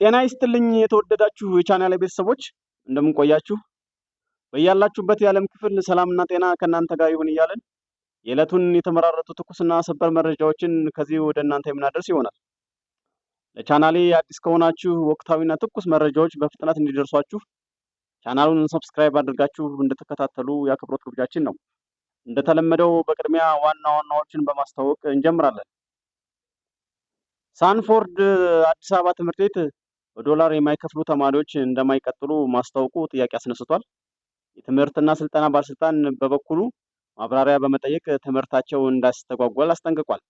ጤና ይስጥልኝ የተወደዳችሁ የቻናሌ ቤተሰቦች እንደምን ቆያችሁ? በያላችሁበት የዓለም ክፍል ሰላምና ጤና ከእናንተ ጋር ይሁን እያልን የዕለቱን የተመራረጡ ትኩስና ሰበር መረጃዎችን ከዚህ ወደ እናንተ የምናደርስ ይሆናል። ለቻናሌ አዲስ ከሆናችሁ ወቅታዊና ትኩስ መረጃዎች በፍጥነት እንዲደርሷችሁ ቻናሉን ሰብስክራይብ አድርጋችሁ እንድትከታተሉ የአክብሮት ግብዣችን ነው። እንደተለመደው በቅድሚያ ዋና ዋናዎችን በማስተዋወቅ እንጀምራለን። ሳንፎርድ አዲስ አበባ ትምህርት ቤት በዶላር የማይከፍሉ ተማሪዎች እንደማይቀጥሉ ማስታወቁ ጥያቄ አስነስቷል። የትምህርትና ስልጠና ባለስልጣን በበኩሉ ማብራሪያ በመጠየቅ ትምህርታቸው እንዳይስተጓጎል አስጠንቅቋል።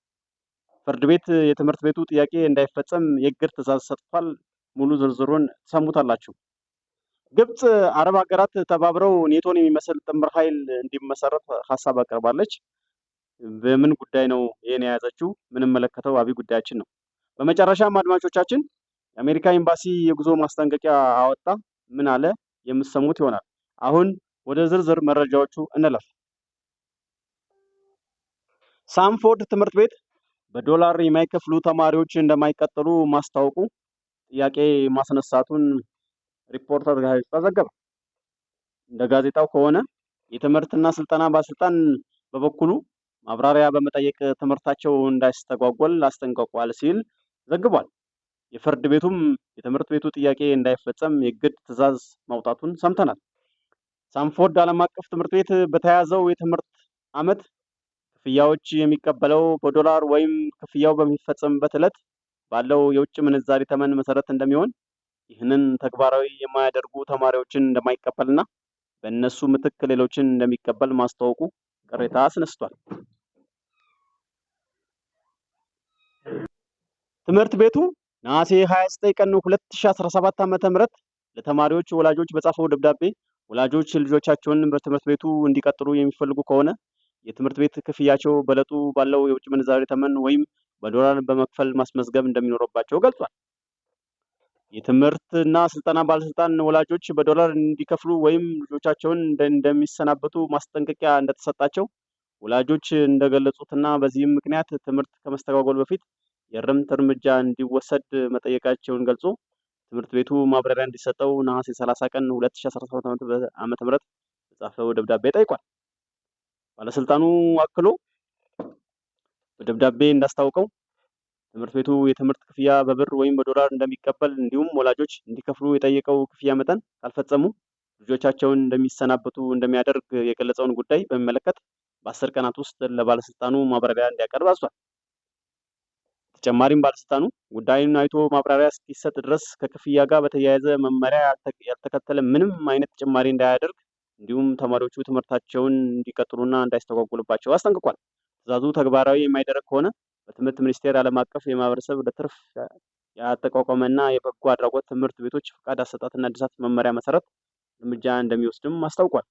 ፍርድ ቤት የትምህርት ቤቱ ጥያቄ እንዳይፈጸም የእግድ ትዕዛዝ ሰጥቷል። ሙሉ ዝርዝሩን ትሰሙታላችሁ። ግብጽ አረብ ሀገራት ተባብረው ኔቶን የሚመስል ጥምር ኃይል እንዲመሰረት ሀሳብ አቅርባለች። በምን ጉዳይ ነው ይሄን የያዘችው? ምንመለከተው አብይ ጉዳያችን ነው። በመጨረሻም አድማጮቻችን የአሜሪካ ኤምባሲ የጉዞ ማስጠንቀቂያ አወጣ። ምን አለ? የምትሰሙት ይሆናል። አሁን ወደ ዝርዝር መረጃዎቹ እንለፍ። ሳንፎርድ ትምህርት ቤት በዶላር የማይከፍሉ ተማሪዎች እንደማይቀጥሉ ማስታወቁ ጥያቄ ማስነሳቱን ሪፖርተር ጋዜጣ ዘገበ። እንደ ጋዜጣው ከሆነ የትምህርትና ስልጠና ባለስልጣን በበኩሉ ማብራሪያ በመጠየቅ ትምህርታቸው እንዳይስተጓጎል አስጠንቅቋል ሲል ዘግቧል። የፍርድ ቤቱም የትምህርት ቤቱ ጥያቄ እንዳይፈጸም የእግድ ትዕዛዝ ማውጣቱን ሰምተናል። ሳንፎርድ ዓለም አቀፍ ትምህርት ቤት በተያዘው የትምህርት ዓመት ክፍያዎች የሚቀበለው በዶላር ወይም ክፍያው በሚፈጸምበት ዕለት ባለው የውጭ ምንዛሪ ተመን መሰረት እንደሚሆን፣ ይህንን ተግባራዊ የማያደርጉ ተማሪዎችን እንደማይቀበልና በእነሱ ምትክ ሌሎችን እንደሚቀበል ማስታወቁ ቅሬታ አስነስቷል። ትምህርት ቤቱ ነሐሴ 29 ቀን 2017 ዓ.ም ለተማሪዎች ወላጆች በጻፈው ደብዳቤ ወላጆች ልጆቻቸውን በትምህርት ቤቱ እንዲቀጥሉ የሚፈልጉ ከሆነ የትምህርት ቤት ክፍያቸው በዕለቱ ባለው የውጭ ምንዛሪ ተመን ወይም በዶላር በመክፈል ማስመዝገብ እንደሚኖርባቸው ገልጿል። የትምህርትና ስልጠና ባለስልጣን ወላጆች በዶላር እንዲከፍሉ ወይም ልጆቻቸውን እንደሚሰናበቱ ማስጠንቀቂያ እንደተሰጣቸው ወላጆች እንደገለጹትና በዚህም ምክንያት ትምህርት ከመስተጓጎል በፊት የእርምት እርምጃ እንዲወሰድ መጠየቃቸውን ገልጾ ትምህርት ቤቱ ማብራሪያ እንዲሰጠው ነሐሴ 30 ቀን 2017 ዓ.ም በጻፈው ደብዳቤ ጠይቋል። ባለስልጣኑ አክሎ በደብዳቤ እንዳስታወቀው ትምህርት ቤቱ የትምህርት ክፍያ በብር ወይም በዶላር እንደሚቀበል እንዲሁም ወላጆች እንዲከፍሉ የጠየቀው ክፍያ መጠን ካልፈጸሙ ልጆቻቸውን እንደሚሰናበቱ እንደሚያደርግ የገለጸውን ጉዳይ በሚመለከት በ10 ቀናት ውስጥ ለባለስልጣኑ ማብራሪያ እንዲያቀርብ አዟል። ተጨማሪም ባለስልጣኑ ጉዳዩን አይቶ ማብራሪያ እስኪሰጥ ድረስ ከክፍያ ጋር በተያያዘ መመሪያ ያልተከተለ ምንም አይነት ጭማሪ እንዳያደርግ እንዲሁም ተማሪዎቹ ትምህርታቸውን እንዲቀጥሉና እንዳይስተጓጎልባቸው አስጠንቅቋል። ትዕዛዙ ተግባራዊ የማይደረግ ከሆነ በትምህርት ሚኒስቴር ዓለም አቀፍ የማህበረሰብ ለትርፍ ያተቋቋመና የበጎ አድራጎት ትምህርት ቤቶች ፈቃድ አሰጣጥና እድሳት መመሪያ መሰረት እርምጃ እንደሚወስድም አስታውቋል።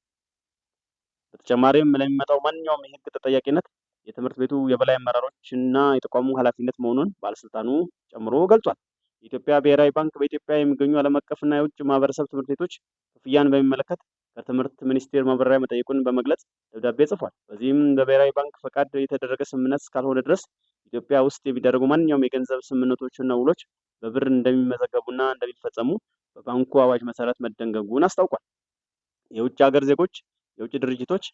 በተጨማሪም ለሚመጣው ማንኛውም የህግ ተጠያቂነት የትምህርት ቤቱ የበላይ አመራሮች እና የተቋሙ ኃላፊነት መሆኑን ባለስልጣኑ ጨምሮ ገልጿል። የኢትዮጵያ ብሔራዊ ባንክ በኢትዮጵያ የሚገኙ ዓለም አቀፍና የውጭ ማህበረሰብ ትምህርት ቤቶች ክፍያን በሚመለከት ከትምህርት ሚኒስቴር ማብራሪያ መጠየቁን በመግለጽ ደብዳቤ ጽፏል። በዚህም በብሔራዊ ባንክ ፈቃድ የተደረገ ስምምነት እስካልሆነ ድረስ ኢትዮጵያ ውስጥ የሚደረጉ ማንኛውም የገንዘብ ስምምነቶችና ውሎች በብር እንደሚመዘገቡና እንደሚፈጸሙ በባንኩ አዋጅ መሰረት መደንገጉን አስታውቋል። የውጭ ሀገር ዜጎች፣ የውጭ ድርጅቶች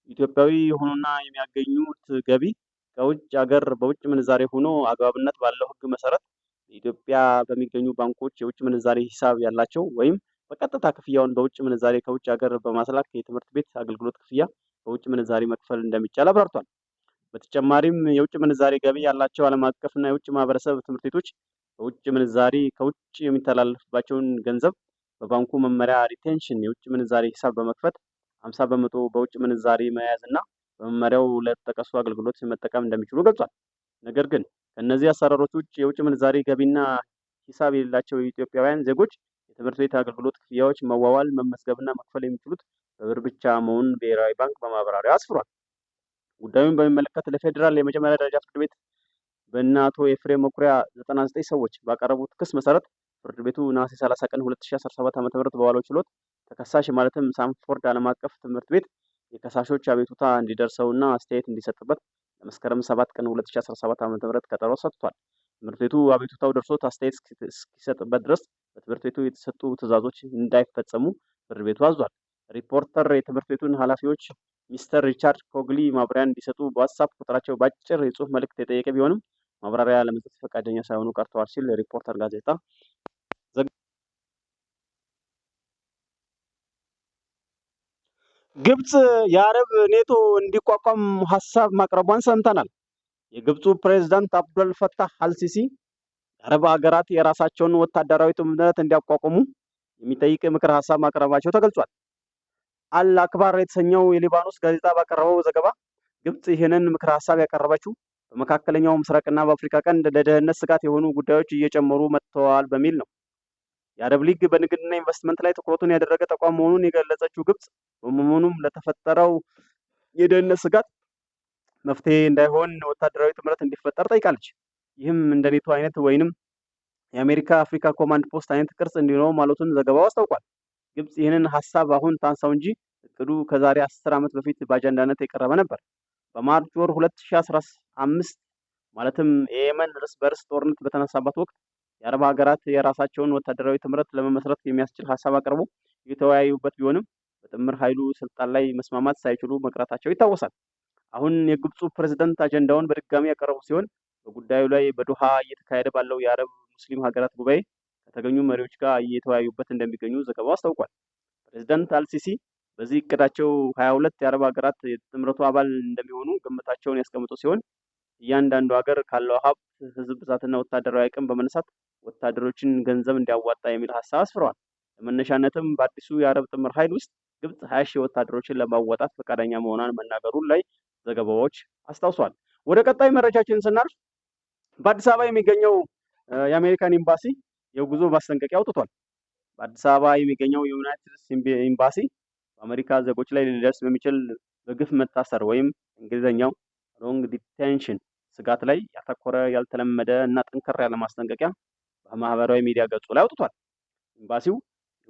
ኢትዮጵያዊ የሆኑና የሚያገኙት ገቢ ከውጭ ሀገር በውጭ ምንዛሬ ሆኖ አግባብነት ባለው ሕግ መሰረት ኢትዮጵያ በሚገኙ ባንኮች የውጭ ምንዛሬ ሂሳብ ያላቸው ወይም በቀጥታ ክፍያውን በውጭ ምንዛሬ ከውጭ ሀገር በማስላክ የትምህርት ቤት አገልግሎት ክፍያ በውጭ ምንዛሬ መክፈል እንደሚቻል አብራርቷል። በተጨማሪም የውጭ ምንዛሬ ገቢ ያላቸው ዓለም አቀፍና የውጭ ማህበረሰብ ትምህርት ቤቶች በውጭ ምንዛሬ ከውጭ የሚተላለፍባቸውን ገንዘብ በባንኩ መመሪያ ሪቴንሽን የውጭ ምንዛሬ ሂሳብ በመክፈት 50 በመቶ በውጭ ምንዛሬ መያዝ እና በመመሪያው ለተጠቀሱ አገልግሎት መጠቀም እንደሚችሉ ገልጿል። ነገር ግን ከእነዚህ አሰራሮች ውጭ የውጭ ምንዛሬ ገቢና ሂሳብ የሌላቸው ኢትዮጵያውያን ዜጎች የትምህርት ቤት አገልግሎት ክፍያዎች መዋዋል፣ መመዝገብና መክፈል የሚችሉት በብር ብቻ መሆኑን ብሔራዊ ባንክ በማብራሪያው አስፍሯል። ጉዳዩን በሚመለከት ለፌዴራል የመጀመሪያ ደረጃ ፍርድ ቤት በእነ አቶ ኤፍሬም መኩሪያ 99 ሰዎች ባቀረቡት ክስ መሰረት ፍርድ ቤቱ ነሐሴ 30 ቀን 2017 ዓ.ም በዋለው ችሎት ተከሳሽ ማለትም ሳንፎርድ ዓለም አቀፍ ትምህርት ቤት የከሳሾች አቤቱታ እንዲደርሰውና አስተያየት እንዲሰጥበት ለመስከረም 7 ቀን 2017 ዓ.ም ቀጠሮ ሰጥቷል። ትምህርት ቤቱ አቤቱታው ደርሶት አስተያየት እስኪሰጥበት ድረስ በትምህርት ቤቱ የተሰጡ ትዕዛዞች እንዳይፈጸሙ ፍርድ ቤቱ አዟል። ሪፖርተር የትምህርት ቤቱን ኃላፊዎች ሚስተር ሪቻርድ ኮግሊ ማብራሪያ እንዲሰጡ በዋትስአፕ ቁጥራቸው በአጭር የጽሁፍ መልእክት የጠየቀ ቢሆንም ማብራሪያ ለመስጠት ፈቃደኛ ሳይሆኑ ቀርተዋል ሲል ሪፖርተር ጋዜጣ ግብጽ የአረብ ኔቶ እንዲቋቋም ሀሳብ ማቅረቧን ሰምተናል። የግብፁ ፕሬዝዳንት አብዱል ፈታህ አልሲሲ የአረብ ሀገራት የራሳቸውን ወታደራዊ ጥምረት እንዲያቋቁሙ የሚጠይቅ ምክር ሀሳብ ማቅረባቸው ተገልጿል። አል አክባር የተሰኘው የሊባኖስ ጋዜጣ ባቀረበው ዘገባ ግብጽ ይህንን ምክር ሀሳብ ያቀረበችው በመካከለኛው ምስራቅና በአፍሪካ ቀንድ ለደህንነት ስጋት የሆኑ ጉዳዮች እየጨመሩ መጥተዋል በሚል ነው። የአረብ ሊግ በንግድና ኢንቨስትመንት ላይ ትኩረቱን ያደረገ ተቋም መሆኑን የገለጸችው ግብጽ በመሆኑም ለተፈጠረው የደህንነት ስጋት መፍትሄ እንዳይሆን ወታደራዊ ጥምረት እንዲፈጠር ጠይቃለች። ይህም እንደ ኔቶ አይነት ወይንም የአሜሪካ አፍሪካ ኮማንድ ፖስት አይነት ቅርጽ እንዲኖረው ማለቱን ዘገባው አስታውቋል። ግብጽ ይህንን ሀሳብ አሁን ታንሳው እንጂ እቅዱ ከዛሬ 10 ዓመት በፊት በአጀንዳነት የቀረበ ነበር። በማርች ወር 2015 ማለትም የየመን እርስ በርስ ጦርነት በተነሳበት ወቅት የአረብ ሀገራት የራሳቸውን ወታደራዊ ጥምረት ለመመስረት የሚያስችል ሀሳብ አቅርቦ የተወያዩበት ቢሆንም በጥምር ኃይሉ ስልጣን ላይ መስማማት ሳይችሉ መቅረታቸው ይታወሳል። አሁን የግብፁ ፕሬዝዳንት አጀንዳውን በድጋሚ ያቀረቡ ሲሆን በጉዳዩ ላይ በዶሃ እየተካሄደ ባለው የአረብ ሙስሊም ሀገራት ጉባኤ ከተገኙ መሪዎች ጋር እየተወያዩበት እንደሚገኙ ዘገባው አስታውቋል። ፕሬዝዳንት አልሲሲ በዚህ እቅዳቸው 22 የአረብ ሀገራት የጥምረቱ አባል እንደሚሆኑ ግምታቸውን ያስቀምጡ ሲሆን እያንዳንዱ ሀገር ካለው ሀብት፣ ህዝብ ብዛትና ወታደራዊ አቅም በመነሳት ወታደሮችን ገንዘብ እንዲያዋጣ የሚል ሀሳብ አስፍረዋል። ለመነሻነትም በአዲሱ የአረብ ጥምር ኃይል ውስጥ ግብጽ 20 ሺህ ወታደሮችን ለማዋጣት ፈቃደኛ መሆኗን መናገሩን ላይ ዘገባዎች አስታውሷል። ወደ ቀጣይ መረጃችን ስናልፍ በአዲስ አበባ የሚገኘው የአሜሪካን ኤምባሲ የጉዞ ማስጠንቀቂያ አውጥቷል። በአዲስ አበባ የሚገኘው የዩናይትድ ስቴትስ ኤምባሲ በአሜሪካ ዜጎች ላይ ሊደርስ በሚችል በግፍ መታሰር ወይም እንግሊዝኛው ሮንግ ዲቴንሽን ስጋት ላይ ያተኮረ ያልተለመደ እና ጠንከር ያለ ማስጠንቀቂያ በማህበራዊ ሚዲያ ገጹ ላይ አውጥቷል። ኤምባሲው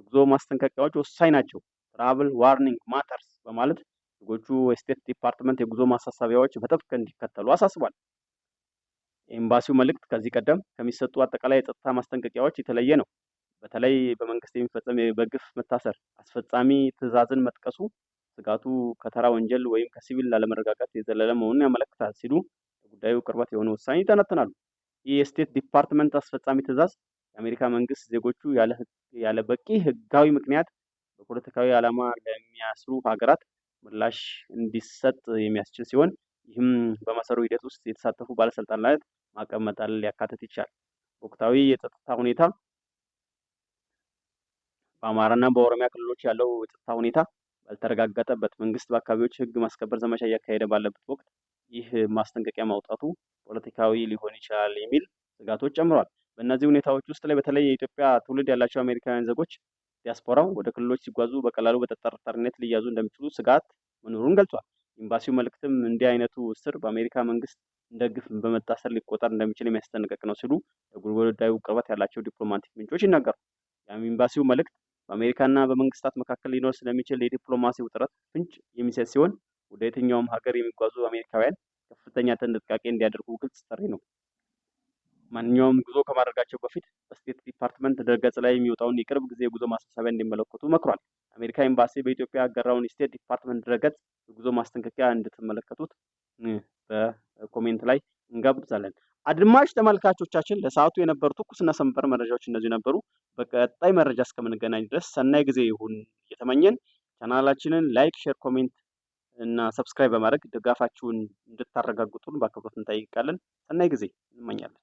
የጉዞ ማስጠንቀቂያዎች ወሳኝ ናቸው፣ ትራቭል ዋርኒንግ ማተርስ በማለት ዜጎቹ የስቴት ዲፓርትመንት የጉዞ ማሳሰቢያዎች በጥብቅ እንዲከተሉ አሳስቧል። የኤምባሲው መልእክት ከዚህ ቀደም ከሚሰጡ አጠቃላይ የጸጥታ ማስጠንቀቂያዎች የተለየ ነው። በተለይ በመንግስት የሚፈጸም በግፍ መታሰር አስፈጻሚ ትዕዛዝን መጥቀሱ ስጋቱ ከተራ ወንጀል ወይም ከሲቪል አለመረጋጋት የዘለለ መሆኑን ያመለክታል ሲሉ ለጉዳዩ ቅርበት የሆነ ውሳኔ ይተነትናሉ። ይህ የስቴት ዲፓርትመንት አስፈጻሚ ትዕዛዝ የአሜሪካ መንግስት ዜጎቹ ያለ በቂ ህጋዊ ምክንያት በፖለቲካዊ ዓላማ ለሚያስሩ ሀገራት ምላሽ እንዲሰጥ የሚያስችል ሲሆን ይህም በማሰሩ ሂደት ውስጥ የተሳተፉ ባለስልጣናት ማዕቀብ መጣልን ሊያካትት ይችላል። ወቅታዊ የጸጥታ ሁኔታ በአማራና በኦሮሚያ ክልሎች ያለው የጸጥታ ሁኔታ ባልተረጋገጠበት መንግስት በአካባቢዎች ህግ ማስከበር ዘመቻ እያካሄደ ባለበት ወቅት ይህ ማስጠንቀቂያ ማውጣቱ ፖለቲካዊ ሊሆን ይችላል የሚል ስጋቶች ጨምሯል። በእነዚህ ሁኔታዎች ውስጥ ላይ በተለይ የኢትዮጵያ ትውልድ ያላቸው አሜሪካውያን ዜጎች ዲያስፖራው ወደ ክልሎች ሲጓዙ በቀላሉ በተጠርጣሪነት ሊያዙ እንደሚችሉ ስጋት መኖሩን ገልጿል። ኤምባሲው መልእክትም እንዲህ አይነቱ እስር በአሜሪካ መንግስት እንደ ግፍ በመታሰር ሊቆጠር እንደሚችል የሚያስጠነቅቅ ነው ሲሉ ለጉዳዩ ቅርበት ያላቸው ዲፕሎማቲክ ምንጮች ይናገራሉ። የኤምባሲው መልእክት በአሜሪካና በመንግስታት መካከል ሊኖር ስለሚችል የዲፕሎማሲ ውጥረት ፍንጭ የሚሰጥ ሲሆን ወደ የትኛውም ሀገር የሚጓዙ አሜሪካውያን ከፍተኛ ጥንቃቄ እንዲያደርጉ ግልጽ ጥሪ ነው። ማንኛውም ጉዞ ከማድረጋቸው በፊት በስቴት ዲፓርትመንት ድረገጽ ላይ የሚወጣውን የቅርብ ጊዜ የጉዞ ማሳሰቢያ እንዲመለከቱ መክሯል። አሜሪካ ኤምባሲ በኢትዮጵያ ያጋራውን የስቴት ዲፓርትመንት ድረገጽ የጉዞ ማስጠንቀቂያ እንድትመለከቱት በኮሜንት ላይ እንጋብዛለን። አድማጭ ተመልካቾቻችን ለሰዓቱ የነበሩ ትኩስና ሰንበር መረጃዎች እነዚህ ነበሩ። በቀጣይ መረጃ እስከምንገናኝ ድረስ ሰናይ ጊዜ ይሁን እየተመኘን ቻናላችንን ላይክ፣ ሼር፣ ኮሜንት እና ሰብስክራይብ በማድረግ ድጋፋችሁን እንድታረጋግጡን በአክብሮት እንጠይቃለን። ሰናይ ጊዜ እንመኛለን።